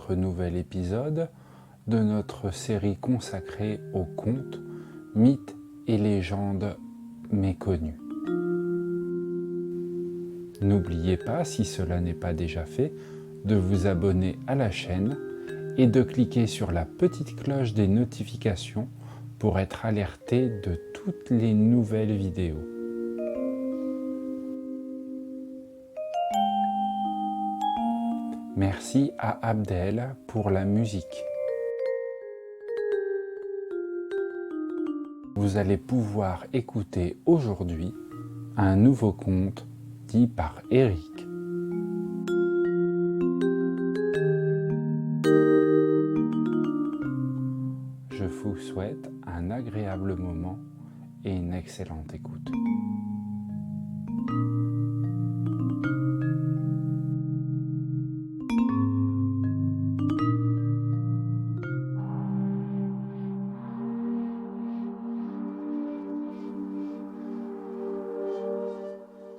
notre nouvel épisode de notre série consacrée aux contes, mythes et légendes méconnues. N'oubliez pas, si cela n'est pas déjà fait, de vous abonner à la chaîne et de cliquer sur la petite cloche des notifications pour être alerté de toutes les nouvelles vidéos. Merci à Abdel pour la musique. Vous allez pouvoir écouter aujourd'hui un nouveau conte dit par Eric. Je vous souhaite un agréable moment et une excellente écoute.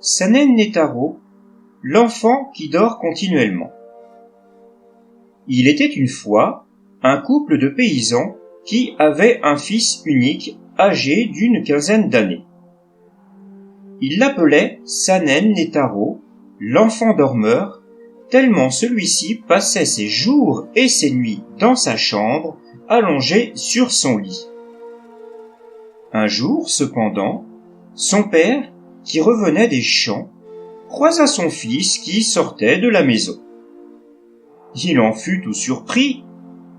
Sanen Netaro, l'enfant qui dort continuellement. Il était une fois un couple de paysans qui avait un fils unique âgé d'une quinzaine d'années. Ils l'appelaient Sanen Netaro, l'enfant dormeur, tellement celui-ci passait ses jours et ses nuits dans sa chambre, allongé sur son lit. Un jour, cependant, son père, qui revenait des champs, croisa son fils qui sortait de la maison. Il en fut tout surpris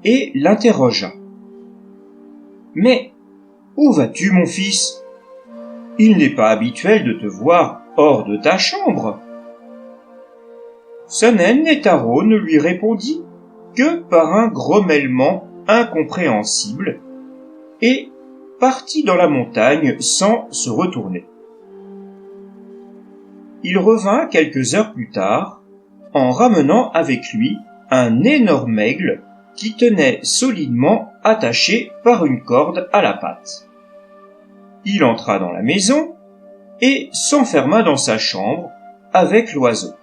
et l'interrogea. « Mais où vas-tu, mon fils ? Il n'est pas habituel de te voir hors de ta chambre. » Sanen Netaro ne lui répondit que par un grommellement incompréhensible et partit dans la montagne sans se retourner. Il revint quelques heures plus tard, en ramenant avec lui un énorme aigle qui tenait solidement attaché par une corde à la patte. Il entra dans la maison et s'enferma dans sa chambre avec l'oiseau,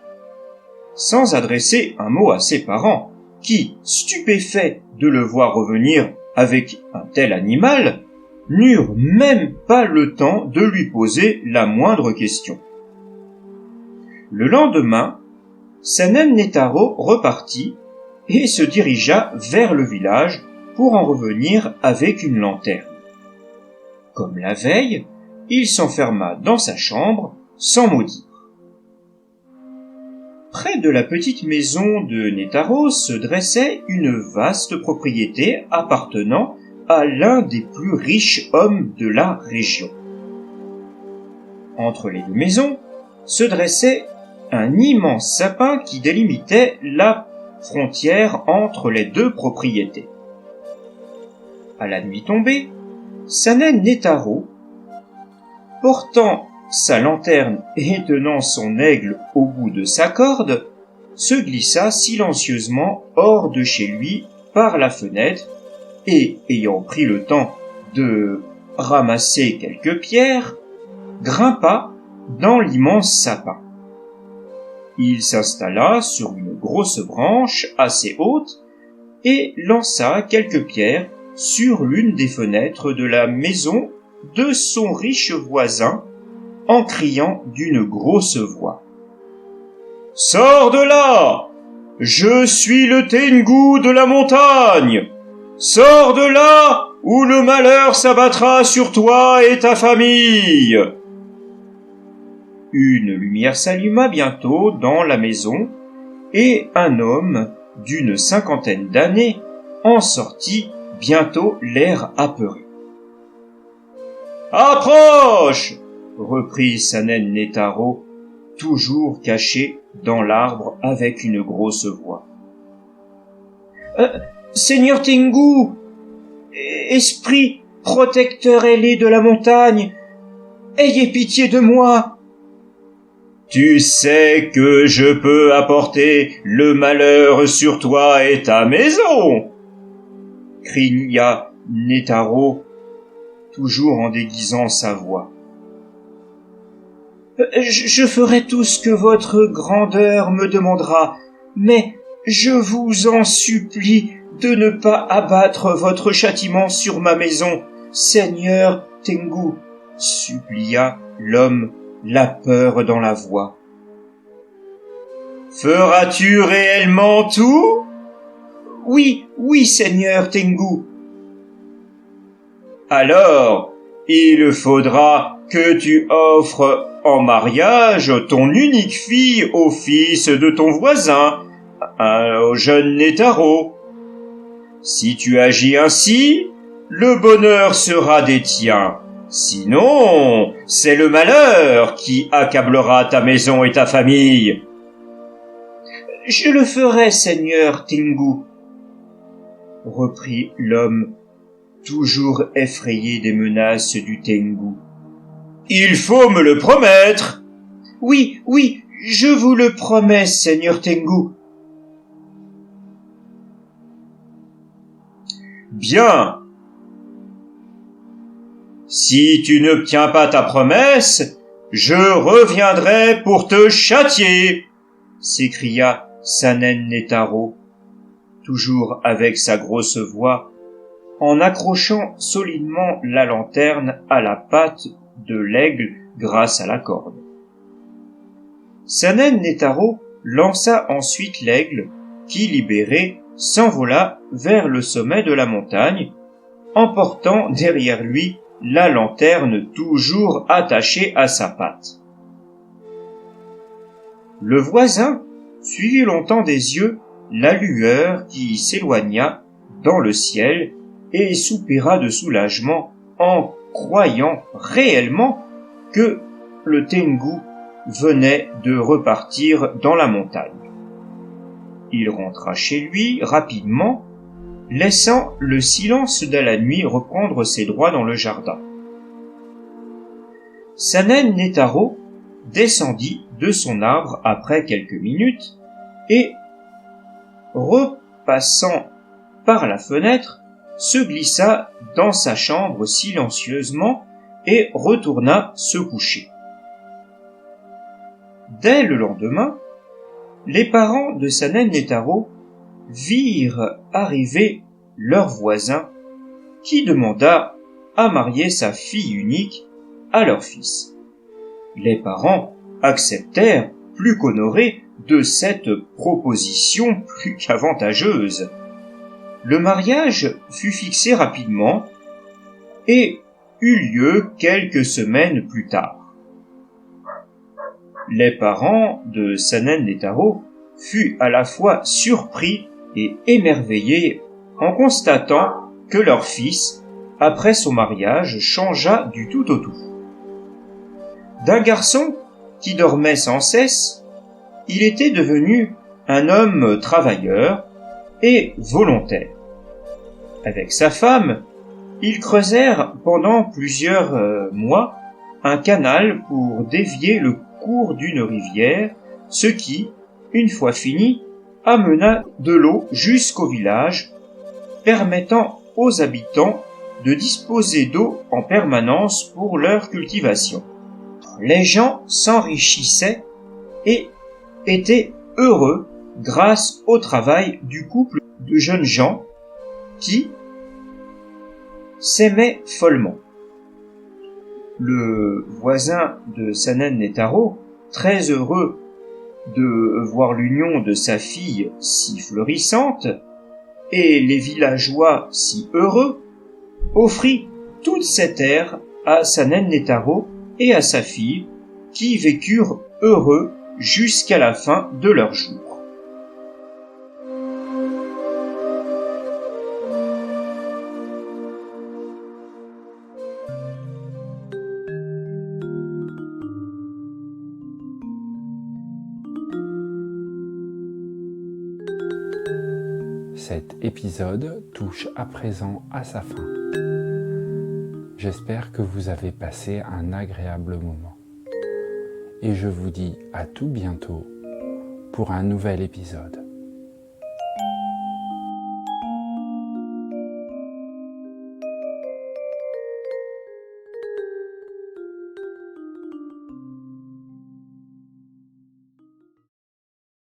sans adresser un mot à ses parents, qui, stupéfaits de le voir revenir avec un tel animal, n'eurent même pas le temps de lui poser la moindre question. Le lendemain, Sanen Netaro repartit et se dirigea vers le village pour en revenir avec une lanterne. Comme la veille, il s'enferma dans sa chambre sans mot dire. Près de la petite maison de Netaro se dressait une vaste propriété appartenant à l'un des plus riches hommes de la région. Entre les deux maisons se dressait un immense sapin qui délimitait la frontière entre les deux propriétés. À la nuit tombée, Sanen Netaro, portant sa lanterne et tenant son aigle au bout de sa corde, se glissa silencieusement hors de chez lui par la fenêtre et, ayant pris le temps de ramasser quelques pierres, grimpa dans l'immense sapin. Il s'installa sur une grosse branche assez haute et lança quelques pierres sur l'une des fenêtres de la maison de son riche voisin en criant d'une grosse voix. « Sors de là ! Je suis le Tengu de la montagne ! Sors de là ou le malheur s'abattra sur toi et ta famille !» Une lumière s'alluma bientôt dans la maison et un homme d'une cinquantaine d'années en sortit bientôt l'air apeuré. « Approche !» reprit Sanen Netaro, toujours caché dans l'arbre avec une grosse voix. « Seigneur Tengu, esprit protecteur ailé de la montagne, ayez pitié de moi !»« Tu sais que je peux apporter le malheur sur toi et ta maison !» cria Netaro, toujours en déguisant sa voix. « Je ferai tout ce que votre grandeur me demandera, mais Je vous en supplie de ne pas abattre votre châtiment sur ma maison, Seigneur Tengu, supplia l'homme, la peur dans la voix. Feras-tu réellement tout? Oui, Seigneur Tengu. Alors, il faudra que tu offres en mariage ton unique fille au fils de ton voisin, au jeune Netaro. Si tu agis ainsi, le bonheur sera des tiens. Sinon, c'est le malheur qui accablera ta maison et ta famille. Je le ferai, Seigneur Tengu, reprit l'homme, toujours effrayé des menaces du Tengu. Il faut me le promettre. Oui, je vous le promets, Seigneur Tengu. Bien. Si tu n'obtiens pas ta promesse, je reviendrai pour te châtier, s'écria Sanen Netaro, toujours avec sa grosse voix, en accrochant solidement la lanterne à la patte de l'aigle grâce à la corde. Sanen Netaro lança ensuite l'aigle, qui, libéré, s'envola vers le sommet de la montagne, emportant derrière lui la lanterne toujours attachée à sa patte. Le voisin suivit longtemps des yeux la lueur qui s'éloigna dans le ciel et soupira de soulagement en croyant réellement que le Tengu venait de repartir dans la montagne. Il rentra chez lui rapidement, laissant le silence de la nuit reprendre ses droits dans le jardin. Sanen Netaro descendit de son arbre après quelques minutes et, repassant par la fenêtre, se glissa dans sa chambre silencieusement et retourna se coucher. Dès le lendemain, les parents de Sanen Netaro virent arriver leur voisin qui demanda à marier sa fille unique à leur fils. Les parents acceptèrent plus qu'honorés de cette proposition plus qu'avantageuse. Le mariage fut fixé rapidement et eut lieu quelques semaines plus tard. Les parents de Sanen Netaro furent à la fois surpris et émerveillés en constatant que leur fils, après son mariage, changea du tout au tout. D'un garçon qui dormait sans cesse, il était devenu un homme travailleur et volontaire. Avec sa femme, ils creusèrent pendant plusieurs mois un canal pour dévier le cours d'une rivière, ce qui, une fois fini, amena de l'eau jusqu'au village, permettant aux habitants de disposer d'eau en permanence pour leur cultivation. Les gens s'enrichissaient et étaient heureux grâce au travail du couple de jeunes gens qui s'aimaient follement. Le voisin de Sanen Netaro, très heureux de voir l'union de sa fille si florissante, et les villageois si heureux, offrit toute cette terre à Sanen Netaro et à sa fille, qui vécurent heureux jusqu'à la fin de leurs jours. Cet épisode touche à présent à sa fin. J'espère que vous avez passé un agréable moment. Et je vous dis à tout bientôt pour un nouvel épisode.